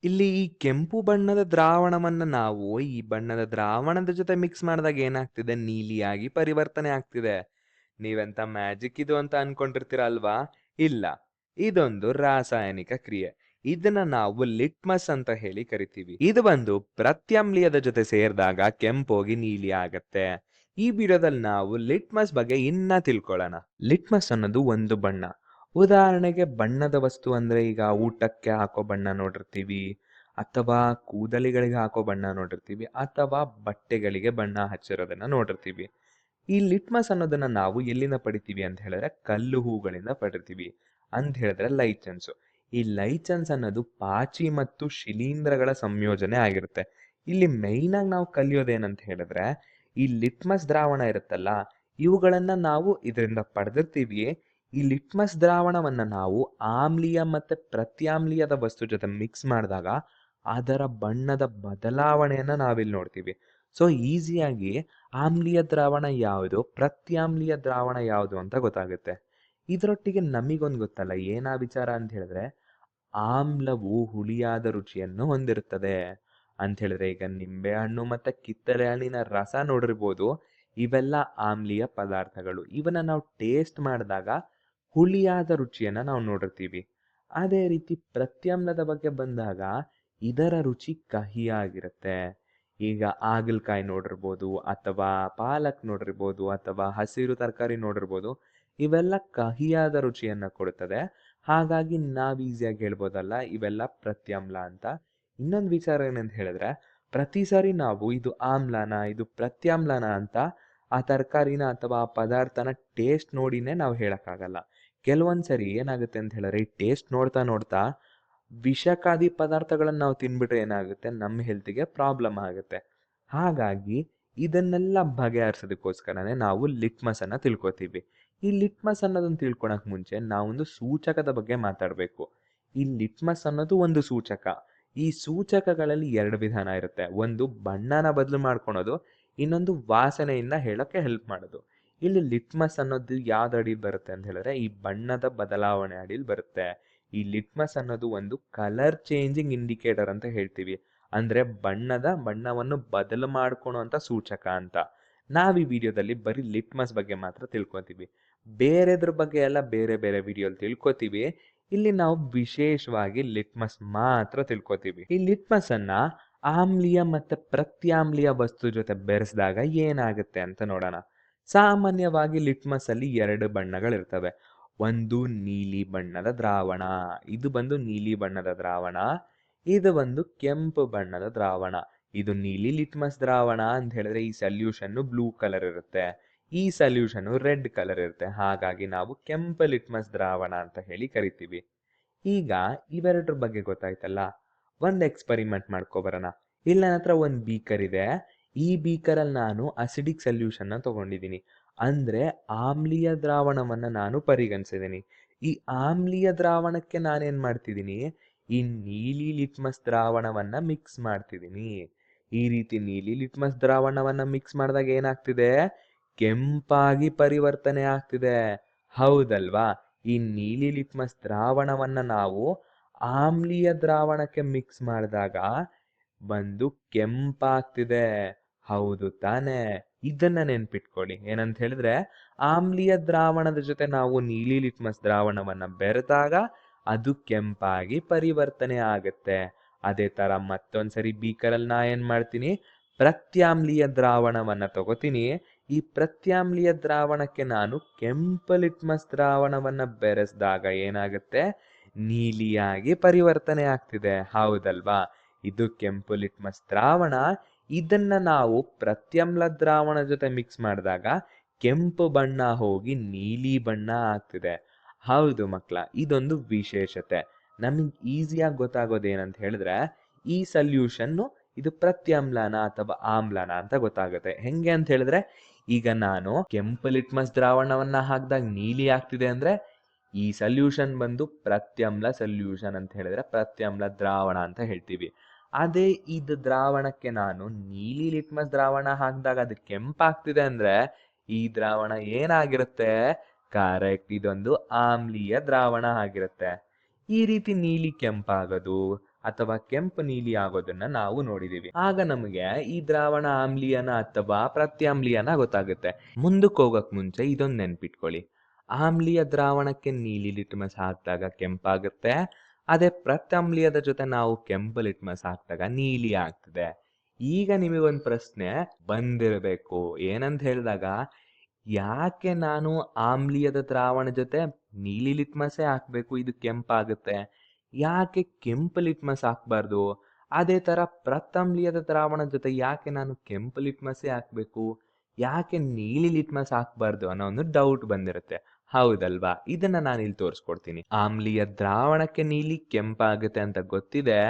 ಇಲ್ಲಿ ಈ ಕೆಂಪು ಬಣ್ಣದ ದ್ರಾವಣವನ್ನ ನಾವು ಈ ಬಣ್ಣದ ದ್ರಾವಣದ ಜೊತೆ ಮಿಕ್ಸ್ ಮಾಡಿದಾಗ ಏನಾಗ್ತಿದೆ ನೀಲಿಯಾಗಿ ಪರಿವರ್ತನೆ ಆಗ್ತಿದೆ. ನೀವೆಂತ ಮ್ಯಾಜಿಕ್ ಇದು ಅಂತ ಅನ್ಕೊಂಡಿರ್ತೀರ ಅಲ್ವಾ? ಇಲ್ಲ. ಇದೊಂದು ರಾಸಾಯನಿಕ ಕ್ರಿಯೆ. ಇದನ್ನ ನಾವು ಲಿಟ್ಮಸ್ ಅಂತ ಹೇಳಿ ಕರಿತೀವಿ. ಇದು ಬಂದು ಪ್ರತ್ಯಾಮ್ಲೀಯದ ಜೊತೆ ಸೇರಿದಾಗ ಕೆಂಪೋಗಿ ನೀಲಿ ಆಗತ್ತೆ. ಈ ವಿಡಿಯೋದಲ್ಲಿ ನಾವು ಲಿಟ್ಮಸ್ ಬಗ್ಗೆ ಇನ್ನ ತಿಳ್ಕೊಳ್ಳೋಣ. ಲಿಟ್ಮಸ್ ಅನ್ನೋದು ಒಂದು ಬಣ್ಣ. ಉದಾಹರಣೆಗೆ ಬಣ್ಣದ ವಸ್ತು ಅಂದ್ರೆ ಈಗ ಊಟಕ್ಕೆ ಹಾಕೋ ಬಣ್ಣ ನೋಡಿರ್ತೀವಿ, ಅಥವಾ ಕೂದಲಿಗಳಿಗೆ ಹಾಕೋ ಬಣ್ಣ ನೋಡಿರ್ತೀವಿ, ಅಥವಾ ಬಟ್ಟೆಗಳಿಗೆ ಬಣ್ಣ ಹಚ್ಚಿರೋದನ್ನ ನೋಡಿರ್ತೀವಿ. ಈ ಲಿಟ್ಮಸ್ ಅನ್ನೋದನ್ನ ನಾವು ಎಲ್ಲಿಂದ ಪಡಿತೀವಿ ಅಂತ ಹೇಳಿದ್ರೆ ಕಲ್ಲು ಹೂಗಳಿಂದ ಪಡಿತೀವಿ ಅಂತ ಹೇಳಿದ್ರೆ ಲೈಚನ್ಸ್. ಈ ಲೈಚನ್ಸ್ ಅನ್ನೋದು ಪಾಚಿ ಮತ್ತು ಶಿಲೀಂಧ್ರಗಳ ಸಂಯೋಜನೆ ಆಗಿರುತ್ತೆ. ಇಲ್ಲಿ ಮೈನ್ ಆಗಿ ನಾವು ಕಲಿಯೋದೇನಂತ ಹೇಳಿದ್ರೆ ಈ ಲಿಟ್ಮಸ್ ದ್ರಾವಣ ಇರುತ್ತಲ್ಲ, ಇವುಗಳನ್ನ ನಾವು ಇದರಿಂದ ಪಡೆದಿರ್ತೀವಿ. ಈ ಲಿಟ್ಮಸ್ ದ್ರಾವಣವನ್ನ ನಾವು ಆಮ್ಲೀಯ ಮತ್ತೆ ಪ್ರತ್ಯಾಮ್ಲೀಯದ ವಸ್ತು ಜೊತೆ ಮಿಕ್ಸ್ ಮಾಡಿದಾಗ ಅದರ ಬಣ್ಣದ ಬದಲಾವಣೆಯನ್ನ ನಾವಿಲ್ಲಿ ನೋಡ್ತೀವಿ. ಸೊ ಈಸಿಯಾಗಿ ಆಮ್ಲೀಯ ದ್ರಾವಣ ಯಾವುದು, ಪ್ರತ್ಯಾಮ್ಲೀಯ ದ್ರಾವಣ ಯಾವುದು ಅಂತ ಗೊತ್ತಾಗುತ್ತೆ. ಇದರೊಟ್ಟಿಗೆ ನಮಿಗೊಂದು ಗೊತ್ತಲ್ಲ ಏನಾ ವಿಚಾರ ಅಂತ ಹೇಳಿದ್ರೆ, ಆಮ್ಲವು ಹುಳಿಯಾದ ರುಚಿಯನ್ನು ಹೊಂದಿರುತ್ತದೆ ಅಂತ ಹೇಳಿದ್ರೆ, ಈಗ ನಿಂಬೆ ಹಣ್ಣು ಮತ್ತೆ ಕಿತ್ತಳೆ ಹಣ್ಣಿನ ರಸ ನೋಡಿರ್ಬೋದು. ಇವೆಲ್ಲ ಆಮ್ಲೀಯ ಪದಾರ್ಥಗಳು. ಇವನ್ನ ನಾವು ಟೇಸ್ಟ್ ಮಾಡಿದಾಗ ಹುಳಿಯಾದ ರುಚಿಯನ್ನ ನಾವು ನೋಡಿರ್ತೀವಿ. ಅದೇ ರೀತಿ ಪ್ರತ್ಯಾಮ್ಲದ ಬಗ್ಗೆ ಬಂದಾಗ ಇದರ ರುಚಿ ಕಹಿಯಾಗಿರುತ್ತೆ. ಈಗ ಹಾಗಲಕಾಯಿ ನೋಡಿರ್ಬೋದು, ಅಥವಾ ಪಾಲಕ್ ನೋಡಿರ್ಬೋದು, ಅಥವಾ ಹಸಿರು ತರಕಾರಿ ನೋಡಿರ್ಬೋದು. ಇವೆಲ್ಲ ಕಹಿಯಾದ ರುಚಿಯನ್ನ ಕೊಡುತ್ತದೆ. ಹಾಗಾಗಿ ನಾವ್ ಈಸಿಯಾಗಿ ಹೇಳ್ಬೋದಲ್ಲ ಇವೆಲ್ಲ ಪ್ರತ್ಯಾಮ್ಲ ಅಂತ. ಇನ್ನೊಂದು ವಿಚಾರ ಏನಂತ ಹೇಳಿದ್ರೆ, ಪ್ರತಿ ಸಾರಿ ನಾವು ಇದು ಆಮ್ಲನ ಇದು ಪ್ರತ್ಯಾಮ್ಲನ ಅಂತ ಆ ತರಕಾರಿನ ಅಥವಾ ಆ ಪದಾರ್ಥನ ಟೇಸ್ಟ್ ನೋಡಿನೇ ನಾವು ಹೇಳಕ್ಕಾಗಲ್ಲ. ಕೆಲವೊಂದ್ಸರಿ ಏನಾಗುತ್ತೆ ಅಂತ ಹೇಳಿದ್ರೆ, ಈ ಟೇಸ್ಟ್ ನೋಡ್ತಾ ನೋಡ್ತಾ ವಿಷಕಾರಿ ಪದಾರ್ಥಗಳನ್ನ ನಾವು ತಿನ್ಬಿಟ್ರೆ ಏನಾಗುತ್ತೆ, ನಮ್ಮ ಹೆಲ್ತಿಗೆ ಪ್ರಾಬ್ಲಮ್ ಆಗುತ್ತೆ. ಹಾಗಾಗಿ ಇದನ್ನೆಲ್ಲ ಬಗೆಹರಿಸೋದಕ್ಕೋಸ್ಕರನೇ ನಾವು ಲಿಟ್ಮಸ್ ಅನ್ನ ತಿಳ್ಕೊತೀವಿ. ಈ ಲಿಟ್ಮಸ್ ಅನ್ನೋದನ್ನ ತಿಳ್ಕೊಳಕ್ ಮುಂಚೆ ನಾವೊಂದು ಸೂಚಕದ ಬಗ್ಗೆ ಮಾತಾಡ್ಬೇಕು. ಈ ಲಿಟ್ಮಸ್ ಅನ್ನೋದು ಒಂದು ಸೂಚಕ. ಈ ಸೂಚಕಗಳಲ್ಲಿ ಎರಡು ವಿಧಾನ ಇರುತ್ತೆ. ಒಂದು ಬಣ್ಣನ ಬದಲು ಮಾಡ್ಕೊಳೋದು, ಇನ್ನೊಂದು ವಾಸನೆಯಿಂದ ಹೇಳಕ್ಕೆ ಹೆಲ್ಪ್ ಮಾಡೋದು. ಇಲ್ಲಿ ಲಿಟ್ಮಸ್ ಅನ್ನೋದು ಯಾವ್ದು ಅಡಿಲ್ ಬರುತ್ತೆ ಅಂತ ಹೇಳಿದ್ರೆ, ಈ ಬಣ್ಣದ ಬದಲಾವಣೆ ಅಡಿಲ್ ಬರುತ್ತೆ. ಈ ಲಿಟ್ಮಸ್ ಅನ್ನೋದು ಒಂದು ಕಲರ್ ಚೇಂಜಿಂಗ್ ಇಂಡಿಕೇಟರ್ ಅಂತ ಹೇಳ್ತೀವಿ. ಅಂದ್ರೆ ಬಣ್ಣವನ್ನು ಬದಲು ಮಾಡ್ಕೊಳೋಂಥ ಸೂಚಕ ಅಂತ. ನಾವ್ ಈ ವಿಡಿಯೋದಲ್ಲಿ ಬರೀ ಲಿಟ್ಮಸ್ ಬಗ್ಗೆ ಮಾತ್ರ ತಿಳ್ಕೊತೀವಿ. ಬೇರೆದ್ರ ಬಗ್ಗೆ ಎಲ್ಲ ಬೇರೆ ಬೇರೆ ವಿಡಿಯೋಲಿ ತಿಳ್ಕೊತೀವಿ. ಇಲ್ಲಿ ನಾವು ವಿಶೇಷವಾಗಿ ಲಿಟ್ಮಸ್ ಮಾತ್ರ ತಿಳ್ಕೊತೀವಿ. ಈ ಲಿಟ್ಮಸ್ ಅನ್ನ ಆಮ್ಲೀಯ ಮತ್ತೆ ಪ್ರತ್ಯಾಮ್ಲೀಯ ವಸ್ತು ಜೊತೆ ಬೆರೆಸಿದಾಗ ಏನಾಗುತ್ತೆ ಅಂತ ನೋಡೋಣ. ಸಾಮಾನ್ಯವಾಗಿ ಲಿಟ್ಮಸ್ ಅಲ್ಲಿ ಎರಡು ಬಣ್ಣಗಳಿರ್ತವೆ. ಒಂದು ನೀಲಿ ಬಣ್ಣದ ದ್ರಾವಣ. ಇದು ಬಂದು ನೀಲಿ ಬಣ್ಣದ ದ್ರಾವಣ. ಇದು ಬಂದು ಕೆಂಪು ಬಣ್ಣದ ದ್ರಾವಣ. ಇದು ನೀಲಿ ಲಿಟ್ಮಸ್ ದ್ರಾವಣ ಅಂತ ಹೇಳಿದ್ರೆ ಈ ಸೊಲ್ಯೂಷನ್ ಬ್ಲೂ ಕಲರ್ ಇರುತ್ತೆ. ಈ ಸೊಲ್ಯೂಷನ್ ರೆಡ್ ಕಲರ್ ಇರುತ್ತೆ. ಹಾಗಾಗಿ ನಾವು ಕೆಂಪು ಲಿಟ್ಮಸ್ ದ್ರಾವಣ ಅಂತ ಹೇಳಿ ಕರಿತೀವಿ. ಈಗ ಇವೆರಡರ ಬಗ್ಗೆ ಗೊತ್ತಾಯ್ತಲ್ಲ, ಒಂದ್ ಎಕ್ಸ್ಪರಿಮೆಂಟ್ ಮಾಡ್ಕೊಬರೋಣ. ಇಲ್ಲಿ ನನ್ನ ಹತ್ರ ಒಂದ್ ಬೀಕರ್ ಇದೆ. ಈ ಬೀಕರಲ್ಲಿ ನಾನು ಅಸಿಡಿಕ್ ಸೊಲ್ಯೂಷನ್ ತಗೊಂಡಿದ್ದೀನಿ. ಅಂದ್ರೆ ಆಮ್ಲೀಯ ದ್ರಾವಣವನ್ನ ನಾನು ಪರಿಗಣಿಸಿದ್ದೀನಿ. ಈ ಆಮ್ಲೀಯ ದ್ರಾವಣಕ್ಕೆ ನಾನೇನ್ ಮಾಡ್ತಿದ್ದೀನಿ, ಈ ನೀಲಿ ಲಿಟ್ಮಸ್ ದ್ರಾವಣವನ್ನ ಮಿಕ್ಸ್ ಮಾಡ್ತಿದ್ದೀನಿ. ಈ ರೀತಿ ನೀಲಿ ಲಿಟ್ಮಸ್ ದ್ರಾವಣವನ್ನ ಮಿಕ್ಸ್ ಮಾಡಿದಾಗ ಏನಾಗ್ತಿದೆ, ಕೆಂಪಾಗಿ ಪರಿವರ್ತನೆ ಆಗ್ತಿದೆ. ಹೌದಲ್ವಾ? ಈ ನೀಲಿ ಲಿಟ್ಮಸ್ ದ್ರಾವಣವನ್ನ ನಾವು ಆಮ್ಲೀಯ ದ್ರಾವಣಕ್ಕೆ ಮಿಕ್ಸ್ ಮಾಡಿದಾಗ ಬಂದು ಕೆಂಪಾಗ್ತಿದೆ. ಹೌದು ತಾನೇ? ಇದನ್ನ ನೆನ್ಪಿಟ್ಕೊಳ್ಳಿ. ಏನಂತ ಹೇಳಿದ್ರೆ, ಆಮ್ಲೀಯ ದ್ರಾವಣದ ಜೊತೆ ನಾವು ನೀಲಿ ಲಿಟ್ಮಸ್ ದ್ರಾವಣವನ್ನ ಬೆರೆತಾಗ ಅದು ಕೆಂಪಾಗಿ ಪರಿವರ್ತನೆ ಆಗುತ್ತೆ. ಅದೇ ತರ ಮತ್ತೊಂದ್ಸರಿ ಬೀಕರಲ್ಲಿ ನಾ ಏನ್ ಮಾಡ್ತೀನಿ, ಪ್ರತ್ಯಾಮ್ಲೀಯ ದ್ರಾವಣವನ್ನ ತಗೋತೀನಿ. ಈ ಪ್ರತ್ಯಾಮ್ಲೀಯ ದ್ರಾವಣಕ್ಕೆ ನಾನು ಕೆಂಪು ಲಿಟ್ಮಸ್ ದ್ರಾವಣವನ್ನ ಬೆರೆಸಿದಾಗ ಏನಾಗುತ್ತೆ, ನೀಲಿಯಾಗಿ ಪರಿವರ್ತನೆ ಆಗ್ತಿದೆ. ಹೌದಲ್ವಾ? ಇದು ಕೆಂಪು ಲಿಟ್ಮಸ್ ದ್ರಾವಣ. ಇದನ್ನ ನಾವು ಪ್ರತ್ಯಾಮ್ಲ ದ್ರಾವಣ ಜೊತೆ ಮಿಕ್ಸ್ ಮಾಡಿದಾಗ ಕೆಂಪು ಬಣ್ಣ ಹೋಗಿ ನೀಲಿ ಬಣ್ಣ ಆಗ್ತಿದೆ. ಹೌದು ಮಕ್ಳ, ಇದೊಂದು ವಿಶೇಷತೆ. ನಮಗೆ ಈಸಿಯಾಗಿ ಗೊತ್ತಾಗೋದು ಏನಂತ ಹೇಳಿದ್ರೆ, ಈ ಸೊಲ್ಯೂಷನ್ನು ಇದು ಪ್ರತ್ಯಾಮ್ಲನ ಅಥವಾ ಆಮ್ಲನ ಅಂತ ಗೊತ್ತಾಗುತ್ತೆ. ಹೆಂಗೆ ಅಂತ ಹೇಳಿದ್ರೆ, ಈಗ ನಾನು ಕೆಂಪು ಲಿಟ್ಮಸ್ ದ್ರಾವಣವನ್ನ ಹಾಕಿದಾಗ ನೀಲಿ ಆಗ್ತಿದೆ ಅಂದ್ರೆ ಈ ಸೊಲ್ಯೂಷನ್ ಬಂದು ಪ್ರತ್ಯಾಮ್ಲ ಸೊಲ್ಯೂಷನ್ ಅಂತ ಹೇಳಿದ್ರೆ ಪ್ರತ್ಯಾಮ್ಲ ದ್ರಾವಣ ಅಂತ ಹೇಳ್ತೀವಿ. ಅದೇ ಇದು ದ್ರಾವಣಕ್ಕೆ ನಾನು ನೀಲಿ ಲಿಟ್ಮಸ್ ದ್ರಾವಣ ಹಾಕಿದಾಗ ಅದು ಕೆಂಪಾಗ್ತಿದೆ ಅಂದ್ರೆ ಈ ದ್ರಾವಣ ಏನಾಗಿರುತ್ತೆ, ಕರೆಕ್ಟ್ ಇದೊಂದು ಆಮ್ಲೀಯ ದ್ರಾವಣ ಆಗಿರುತ್ತೆ. ಈ ರೀತಿ ನೀಲಿ ಕೆಂಪಾಗೋದು ಅಥವಾ ಕೆಂಪು ನೀಲಿ ಆಗೋದನ್ನ ನಾವು ನೋಡಿದೀವಿ. ಆಗ ನಮಗೆ ಈ ದ್ರಾವಣ ಆಮ್ಲೀಯನ ಅಥವಾ ಪ್ರತ್ಯಾಮ್ಲೀಯನ ಗೊತ್ತಾಗುತ್ತೆ. ಮುಂದಕ್ಕೆ ಹೋಗಕ್ ಮುಂಚೆ ಇದೊಂದು ನೆನ್ಪಿಟ್ಕೊಳ್ಳಿ. ಆಮ್ಲೀಯ ದ್ರಾವಣಕ್ಕೆ ನೀಲಿ ಲಿಟ್ಮಸ್ ಹಾಕಿದಾಗ ಕೆಂಪಾಗುತ್ತೆ. ಅದೇ ಪ್ರತ್ಯಾಮ್ಲೀಯದ ಜೊತೆ ನಾವು ಕೆಂಪು ಲಿಟ್ಮಸ್ ಹಾಕಿದಾಗ ನೀಲಿ ಆಗ್ತದೆ. ಈಗ ನಿಮಗೊಂದು ಪ್ರಶ್ನೆ ಬಂದಿರಬೇಕು. ಏನಂತ ಹೇಳಿದಾಗ, ಯಾಕೆ ನಾನು ಆಮ್ಲೀಯದ ದ್ರಾವಣ ಜೊತೆ ನೀಲಿ ಲಿಟ್ಮಸ್ಸೇ ಹಾಕ್ಬೇಕು, ಇದು ಕೆಂಪಾಗುತ್ತೆ, ಯಾಕೆ ಕೆಂಪು ಲಿಟ್ಮಸ್ ಹಾಕ್ಬಾರ್ದು? ಅದೇ ತರ ಪ್ರತ್ಯಾಮ್ಲೀಯದ ದ್ರಾವಣ ಜೊತೆ ಯಾಕೆ ನಾನು ಕೆಂಪು ಲಿಟ್ಮಸ್ಸೇ ಹಾಕ್ಬೇಕು, ಯಾಕೆ ನೀಲಿ ಲಿಟ್ಮಸ್ ಹಾಕ್ಬಾರ್ದು ಅನ್ನೋ ಒಂದು ಡೌಟ್ ಬಂದಿರುತ್ತೆ, ಹೌದಲ್ವಾ? ಇದನ್ನ ನಾನು ಇಲ್ಲಿ ತೋರಿಸ್ಕೊಡ್ತೀನಿ. ಆಮ್ಲೀಯ ದ್ರಾವಣಕ್ಕೆ ನೀಲಿ ಕೆಂಪಾಗುತ್ತೆ ಅಂತ ಗೊತ್ತಿದೆ.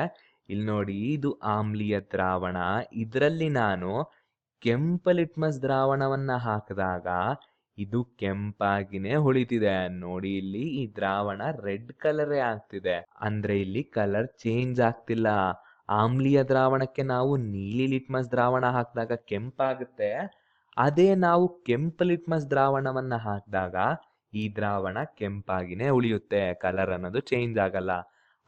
ಇಲ್ಲಿ ನೋಡಿ, ಇದು ಆಮ್ಲೀಯ ದ್ರಾವಣ. ಇದರಲ್ಲಿ ನಾನು ಕೆಂಪು ಲಿಟ್ಮಸ್ ದ್ರಾವಣವನ್ನ ಹಾಕಿದಾಗ ಇದು ಕೆಂಪಾಗಿನೇ ಉಳಿತಿದೆ. ನೋಡಿ, ಇಲ್ಲಿ ಈ ದ್ರಾವಣ ರೆಡ್ ಕಲರೇ ಆಗ್ತಿದೆ. ಅಂದ್ರೆ ಇಲ್ಲಿ ಕಲರ್ ಚೇಂಜ್ ಆಗ್ತಿಲ್ಲ. ಆಮ್ಲೀಯ ದ್ರಾವಣಕ್ಕೆ ನಾವು ನೀಲಿ ಲಿಟ್ಮಸ್ ದ್ರಾವಣ ಹಾಕಿದಾಗ ಕೆಂಪಾಗುತ್ತೆ. ಅದೇ ನಾವು ಕೆಂಪು ಲಿಟ್ಮಸ್ ದ್ರಾವಣವನ್ನ ಹಾಕಿದಾಗ ಈ ದ್ರಾವಣ ಕೆಂಪಾಗಿನೇ ಉಳಿಯುತ್ತೆ, ಕಲರ್ ಅನ್ನೋದು ಚೇಂಜ್ ಆಗಲ್ಲ.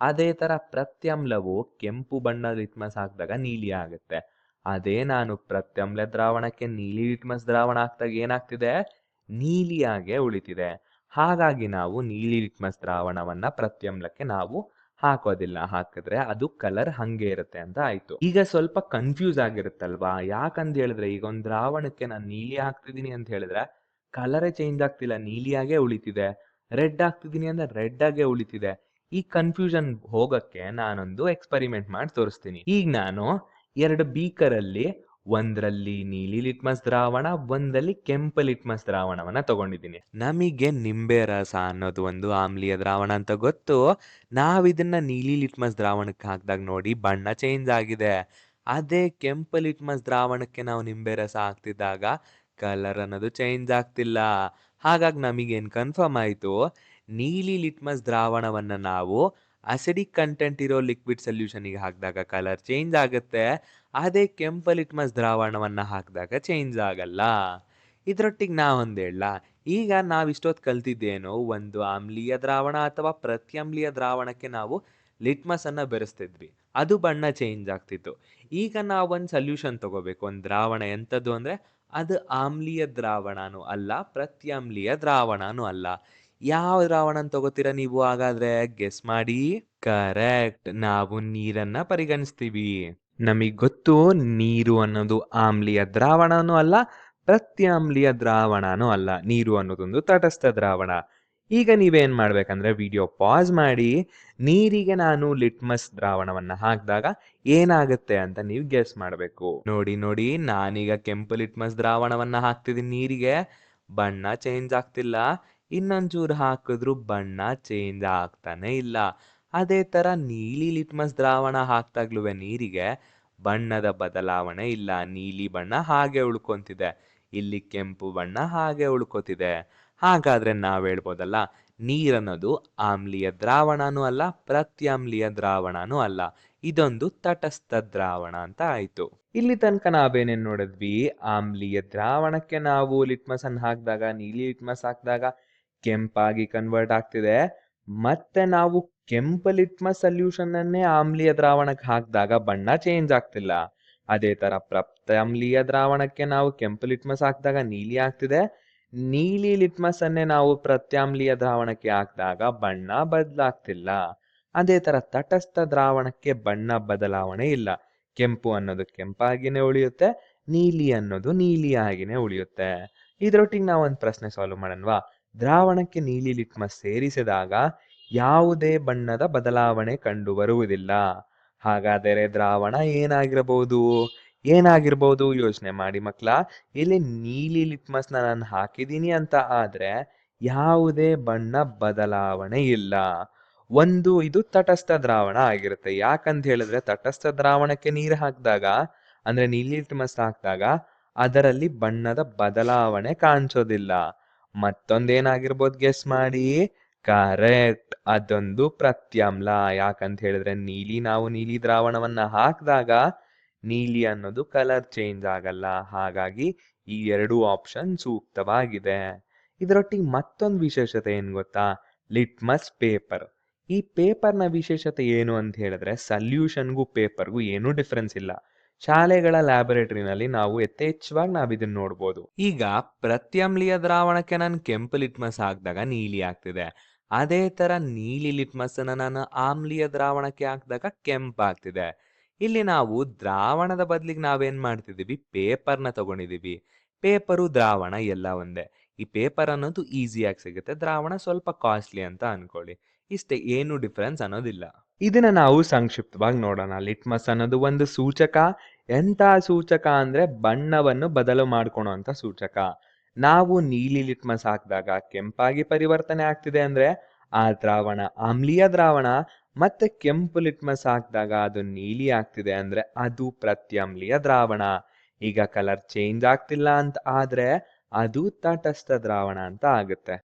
ಅದೇ ತರ ಪ್ರತ್ಯಾಮ್ಲವು ಕೆಂಪು ಬಣ್ಣ ಲಿಟ್ಮಸ್ ಹಾಕಿದಾಗ ನೀಲಿ ಆಗುತ್ತೆ. ಅದೇ ನಾನು ಪ್ರತ್ಯಾಮ್ಲ ದ್ರಾವಣಕ್ಕೆ ನೀಲಿ ಲಿಟ್ಮಸ್ ದ್ರಾವಣ ಹಾಕಿದಾಗ ಏನಾಗ್ತಿದೆ, ನೀಲಿಯಾಗೆ ಉಳಿತಿದೆ. ಹಾಗಾಗಿ ನಾವು ನೀಲಿ ಲಿಟ್ಮಸ್ ದ್ರಾವಣವನ್ನ ಪ್ರತ್ಯಾಮ್ಲಕ್ಕೆ ನಾವು ಹಾಕೋದಿಲ್ಲ. ಹಾಕಿದ್ರೆ ಅದು ಕಲರ್ ಹಂಗೆ ಇರುತ್ತೆ ಅಂತ ಆಯ್ತು. ಈಗ ಸ್ವಲ್ಪ ಕನ್ಫ್ಯೂಸ್ ಆಗಿರುತ್ತಲ್ವಾ? ಯಾಕಂತ ಹೇಳಿದ್ರೆ, ಈಗ ಒಂದು ದ್ರಾವಣಕ್ಕೆ ನಾನು ನೀಲಿ ಹಾಕ್ತಿದೀನಿ ಅಂತ ಹೇಳಿದ್ರೆ ಕಲರೇ ಚೇಂಜ್ ಆಗ್ತಿಲ್ಲ, ನೀಲಿಯಾಗೆ ಉಳಿತಿದೆ. ರೆಡ್ ಹಾಕ್ತಿದೀನಿ ಅಂದ್ರೆ ರೆಡ್ ಆಗೇ ಉಳಿತಿದೆ. ಈ ಕನ್ಫ್ಯೂಷನ್ ಹೋಗಕ್ಕೆ ನಾನೊಂದು ಎಕ್ಸ್ಪೆರಿಮೆಂಟ್ ಮಾಡಿ ತೋರಿಸ್ತೀನಿ. ಈಗ ನಾನು 2 ಬೀಕರಲ್ಲಿ, ಒಂದ್ರಲ್ಲಿ ನೀಲಿ ಲಿಟ್ಮಸ್ ದ್ರಾವಣ, ಒಂದಲ್ಲಿ ಕೆಂಪು ಲಿಟ್ಮಸ್ ದ್ರಾವಣವನ್ನ ತಗೊಂಡಿದ್ದೀನಿ. ನಮಗೆ ನಿಂಬೆ ರಸ ಅನ್ನೋದು ಒಂದು ಆಮ್ಲೀಯ ದ್ರಾವಣ ಅಂತ ಗೊತ್ತು. ನಾವಿದನ್ನ ನೀಲಿ ಲಿಟ್ಮಸ್ ದ್ರಾವಣಕ್ಕೆ ಹಾಕಿದಾಗ ನೋಡಿ ಬಣ್ಣ ಚೇಂಜ್ ಆಗಿದೆ. ಅದೇ ಕೆಂಪು ಲಿಟ್ಮಸ್ ದ್ರಾವಣಕ್ಕೆ ನಾವು ನಿಂಬೆ ರಸ ಹಾಕ್ತಿದ್ದಾಗ ಕಲರ್ ಅನ್ನೋದು ಚೇಂಜ್ ಆಗ್ತಿಲ್ಲ. ಹಾಗಾಗಿ ನಮಗೇನು ಕನ್ಫರ್ಮ್ ಆಯಿತು, ನೀಲಿ ಲಿಟ್ಮಸ್ ದ್ರಾವಣವನ್ನ ನಾವು ಅಸಿಡಿಕ್ ಕಂಟೆಂಟ್ ಇರೋ ಲಿಕ್ವಿಡ್ ಸೊಲ್ಯೂಷನ್ಗೆ ಹಾಕಿದಾಗ ಕಲರ್ ಚೇಂಜ್ ಆಗುತ್ತೆ. ಅದೇ ಕೆಂಪು ಲಿಟ್ಮಸ್ ದ್ರಾವಣವನ್ನ ಹಾಕಿದಾಗ ಚೇಂಜ್ ಆಗಲ್ಲ. ಇದರೊಟ್ಟಿಗೆ ನಾವೊಂದು ಹೇಳ, ಈಗ ನಾವಿಷ್ಟೊತ್ತು ಕಲ್ತಿದ್ದೇನು, ಒಂದು ಆಮ್ಲೀಯ ದ್ರಾವಣ ಅಥವಾ ಪ್ರತ್ಯಾಮ್ಲೀಯ ದ್ರಾವಣಕ್ಕೆ ನಾವು ಲಿಟ್ಮಸ್ ಅನ್ನ ಬೆರೆಸ್ತಿದ್ವಿ, ಅದು ಬಣ್ಣ ಚೇಂಜ್ ಆಗ್ತಿತ್ತು. ಈಗ ನಾವೊಂದು ಸೊಲ್ಯೂಷನ್ ತಗೋಬೇಕು, ಒಂದು ದ್ರಾವಣ. ಎಂಥದ್ದು ಅಂದ್ರೆ ಅದು ಆಮ್ಲೀಯ ದ್ರಾವಣನೂ ಅಲ್ಲ, ಪ್ರತ್ಯಾಮ್ಲೀಯ ದ್ರಾವಣನೂ ಅಲ್ಲ. ಯಾವ ದ್ರಾವಣ ತಗೋತೀರಾ ನೀವು? ಹಾಗಾದ್ರೆ ಗೆಸ್ ಮಾಡಿ. ಕರೆಕ್ಟ್, ನಾವು ನೀರನ್ನ ಪರಿಗಣಿಸ್ತೀವಿ. ನಮಗ್ ಗೊತ್ತು, ನೀರು ಅನ್ನೋದು ಆಮ್ಲೀಯ ದ್ರಾವಣನೂ ಅಲ್ಲ, ಪ್ರತ್ಯಾಮ್ಲೀಯ ದ್ರಾವಣನೂ ಅಲ್ಲ. ನೀರು ಅನ್ನೋದೊಂದು ತಟಸ್ಥ ದ್ರಾವಣ. ಈಗ ನೀವೇನ್ ಮಾಡ್ಬೇಕಂದ್ರೆ, ವಿಡಿಯೋ ಪಾಸ್ ಮಾಡಿ ನೀರಿಗೆ ನಾನು ಲಿಟ್ಮಸ್ ದ್ರಾವಣವನ್ನ ಹಾಕಿದಾಗ ಏನಾಗುತ್ತೆ ಅಂತ ನೀವು ಗೆಸ್ ಮಾಡಬೇಕು. ನೋಡಿ ನೋಡಿ, ನಾನೀಗ ಕೆಂಪು ಲಿಟ್ಮಸ್ ದ್ರಾವಣವನ್ನ ಹಾಕ್ತಿದ್ದೀನಿ ನೀರಿಗೆ, ಬಣ್ಣ ಚೇಂಜ್ ಆಗ್ತಿಲ್ಲ. ಇನ್ನೊಂಚೂರು ಹಾಕಿದ್ರು ಬಣ್ಣ ಚೇಂಜ್ ಆಗ್ತಾನೆ ಇಲ್ಲ. ಅದೇ ತರ ನೀಲಿ ಲಿಟ್ಮಸ್ ದ್ರಾವಣ ಹಾಕ್ದಾಗ್ಲೂ ನೀರಿಗೆ ಬಣ್ಣದ ಬದಲಾವಣೆ ಇಲ್ಲ. ನೀಲಿ ಬಣ್ಣ ಹಾಗೆ ಉಳ್ಕೊಂತಿದೆ, ಇಲ್ಲಿ ಕೆಂಪು ಬಣ್ಣ ಹಾಗೆ ಉಳ್ಕೋತಿದೆ. ಹಾಗಾದ್ರೆ ನಾವ್ ಹೇಳ್ಬೋದಲ್ಲ, ನೀರನ್ನೋದು ಆಮ್ಲೀಯ ದ್ರಾವಣನೂ ಅಲ್ಲ, ಪ್ರತ್ಯಾಮ್ಲೀಯ ದ್ರಾವಣನೂ ಅಲ್ಲ, ಇದೊಂದು ತಟಸ್ಥ ದ್ರಾವಣ ಅಂತ ಆಯ್ತು. ಇಲ್ಲಿ ತನಕ ನಾವೇನೇನ್ ನೋಡಿದ್ವಿ, ಆಮ್ಲೀಯ ದ್ರಾವಣಕ್ಕೆ ನಾವು ಲಿಟ್ಮಸ್ ಅನ್ನು ಹಾಕಿದಾಗ, ನೀಲಿ ಲಿಟ್ಮಸ್ ಹಾಕಿದಾಗ ಕೆಂಪಾಗಿ ಕನ್ವರ್ಟ್ ಆಗ್ತಿದೆ. ಮತ್ತೆ ನಾವು ಕೆಂಪು ಲಿಟ್ಮಸ್ ಸೊಲ್ಯೂಷನ್ ಅನ್ನೇ ಆಮ್ಲೀಯ ದ್ರಾವಣಕ್ಕೆ ಹಾಕಿದಾಗ ಬಣ್ಣ ಚೇಂಜ್ ಆಗ್ತಿಲ್ಲ. ಅದೇ ತರ ಪ್ರತ್ಯಾಮ್ಲೀಯ ದ್ರಾವಣಕ್ಕೆ ನಾವು ಕೆಂಪು ಲಿಟ್ಮಸ್ ಹಾಕಿದಾಗ ನೀಲಿ ಆಗ್ತಿದೆ. ನೀಲಿ ಲಿಟ್ಮಸ್ ಅನ್ನೇ ನಾವು ಪ್ರತ್ಯಾಮ್ಲೀಯ ದ್ರಾವಣಕ್ಕೆ ಹಾಕಿದಾಗ ಬಣ್ಣ ಬದಲಾಗ್ತಿಲ್ಲ. ಅದೇ ತರ ತಟಸ್ಥ ದ್ರಾವಣಕ್ಕೆ ಬಣ್ಣ ಬದಲಾವಣೆ ಇಲ್ಲ. ಕೆಂಪು ಅನ್ನೋದು ಕೆಂಪಾಗಿನೇ ಉಳಿಯುತ್ತೆ, ನೀಲಿ ಅನ್ನೋದು ನೀಲಿಯಾಗಿನೇ ಉಳಿಯುತ್ತೆ. ಇದರೊಟ್ಟಿಗೆ ನಾವು ಒಂದು ಪ್ರಶ್ನೆ ಸಾಲ್ವ್ ಮಾಡನ್ವಾ? ದ್ರಾವಣಕ್ಕೆ ನೀಲಿ ಲಿಟ್ಮಸ್ ಸೇರಿಸಿದಾಗ ಯಾವುದೇ ಬಣ್ಣದ ಬದಲಾವಣೆ ಕಂಡು ಬರುವುದಿಲ್ಲ. ಹಾಗಾದರೆ ದ್ರಾವಣ ಏನಾಗಿರ್ಬಹುದು ಯೋಚನೆ ಮಾಡಿ ಮಕ್ಳ. ಇಲ್ಲಿ ನೀಲಿ ಲಿಟ್ಮಸ್ ನಾನು ಹಾಕಿದೀನಿ ಅಂತ ಆದ್ರೆ ಯಾವುದೇ ಬಣ್ಣ ಬದಲಾವಣೆ ಇಲ್ಲ. ಇದು ತಟಸ್ಥ ದ್ರಾವಣ ಆಗಿರುತ್ತೆ. ಯಾಕಂತ ಹೇಳಿದ್ರೆ, ತಟಸ್ಥ ದ್ರಾವಣಕ್ಕೆ ನೀರು ಹಾಕಿದಾಗ, ಅಂದ್ರೆ ನೀಲಿ ಲಿಟ್ಮಸ್ ಹಾಕಿದಾಗ ಅದರಲ್ಲಿ ಬಣ್ಣದ ಬದಲಾವಣೆ ಕಾಣಿಸೋದಿಲ್ಲ. ಮತ್ತೊಂದೇನಾಗಿರ್ಬೋದು ಗೆಸ್ ಮಾಡಿ. ಕರೆಕ್ಟ್, ಅದೊಂದು ಪ್ರತ್ಯಾಮ್ಲ. ಯಾಕಂತ ಹೇಳಿದ್ರೆ ನಾವು ನೀಲಿ ದ್ರಾವಣವನ್ನ ಹಾಕಿದಾಗ ನೀಲಿ ಅನ್ನೋದು ಕಲರ್ ಚೇಂಜ್ ಆಗಲ್ಲ. ಹಾಗಾಗಿ ಈ 2 ಆಪ್ಷನ್ ಸೂಕ್ತವಾಗಿದೆ. ಇದರೊಟ್ಟಿಗೆ ಮತ್ತೊಂದು ವಿಶೇಷತೆ ಏನ್ ಗೊತ್ತಾ? Litmus paper. ಈ ಪೇಪರ್ನ ವಿಶೇಷತೆ ಏನು ಅಂತ ಹೇಳಿದ್ರೆ ಸಲ್ಯೂಷನ್ಗೂ ಪೇಪರ್ಗೂ ಏನೂ ಡಿಫ್ರೆನ್ಸ್ ಇಲ್ಲ. ಶಾಲೆಗಳ ಲ್ಯಾಬೊರೇಟರಿನಲ್ಲಿ ನಾವು ಯಥೇಚ್ಛವಾಗಿ ನಾವಿದನ್ನ ನೋಡ್ಬೋದು. ಈಗ ಪ್ರತ್ಯಮ್ಲೀಯ ದ್ರಾವಣಕ್ಕೆ ನಾನು ಕೆಂಪು ಲಿಟ್ಮಸ್ ಹಾಕಿದಾಗ ನೀಲಿ ಆಗ್ತಿದೆ. ಅದೇ ತರ ನೀಲಿ ಲಿಟ್ಮಸ್ ಅನ್ನ ನಾನು ಆಮ್ಲೀಯ ದ್ರಾವಣಕ್ಕೆ ಹಾಕಿದಾಗ ಕೆಂಪಾಗ್ತಿದೆ. ಇಲ್ಲಿ ನಾವು ದ್ರಾವಣದ ಬದಲಿಗೆ ನಾವೇನ್ ಮಾಡ್ತಿದೀವಿ, ಪೇಪರ್ನ ತಗೊಂಡಿದೀವಿ. ಪೇಪರು ದ್ರಾವಣ ಎಲ್ಲ ಒಂದೇ. ಈ ಪೇಪರ್ ಅನ್ನೋದು ಈಸಿಯಾಗಿ ಸಿಗುತ್ತೆ, ದ್ರಾವಣ ಸ್ವಲ್ಪ ಕಾಸ್ಟ್ಲಿ ಅಂತ ಅನ್ಕೊಳ್ಳಿ. ಇಷ್ಟೇ, ಏನು ಡಿಫರೆನ್ಸ್ ಅನ್ನೋದಿಲ್ಲ. ಇದನ್ನ ನಾವು ಸಂಕ್ಷಿಪ್ತವಾಗಿ ನೋಡೋಣ. ಲಿಟ್ಮಸ್ ಅನ್ನೋದು ಒಂದು ಸೂಚಕ. ಎಂತ ಸೂಚಕ ಅಂದ್ರೆ ಬಣ್ಣವನ್ನು ಬದಲು ಮಾಡ್ಕೊಳೋಂಥ ಸೂಚಕ. ನಾವು ನೀಲಿ ಲಿಟ್ಮಸ್ ಹಾಕಿದಾಗ ಕೆಂಪಾಗಿ ಪರಿವರ್ತನೆ ಆಗ್ತಿದೆ ಅಂದ್ರೆ ಆ ದ್ರಾವಣ ಆಮ್ಲೀಯ ದ್ರಾವಣ. ಮತ್ತೆ ಕೆಂಪು ಲಿಟ್ಮಸ್ ಹಾಕಿದಾಗ ಅದು ನೀಲಿ ಆಗ್ತಿದೆ ಅಂದ್ರೆ ಅದು ಪ್ರತ್ಯಾಮ್ಲೀಯ ದ್ರಾವಣ. ಈಗ ಕಲರ್ ಚೇಂಜ್ ಆಗ್ತಿಲ್ಲ ಅಂತ ಆದ್ರೆ ಅದು ತಟಸ್ಥ ದ್ರಾವಣ ಅಂತ ಆಗುತ್ತೆ.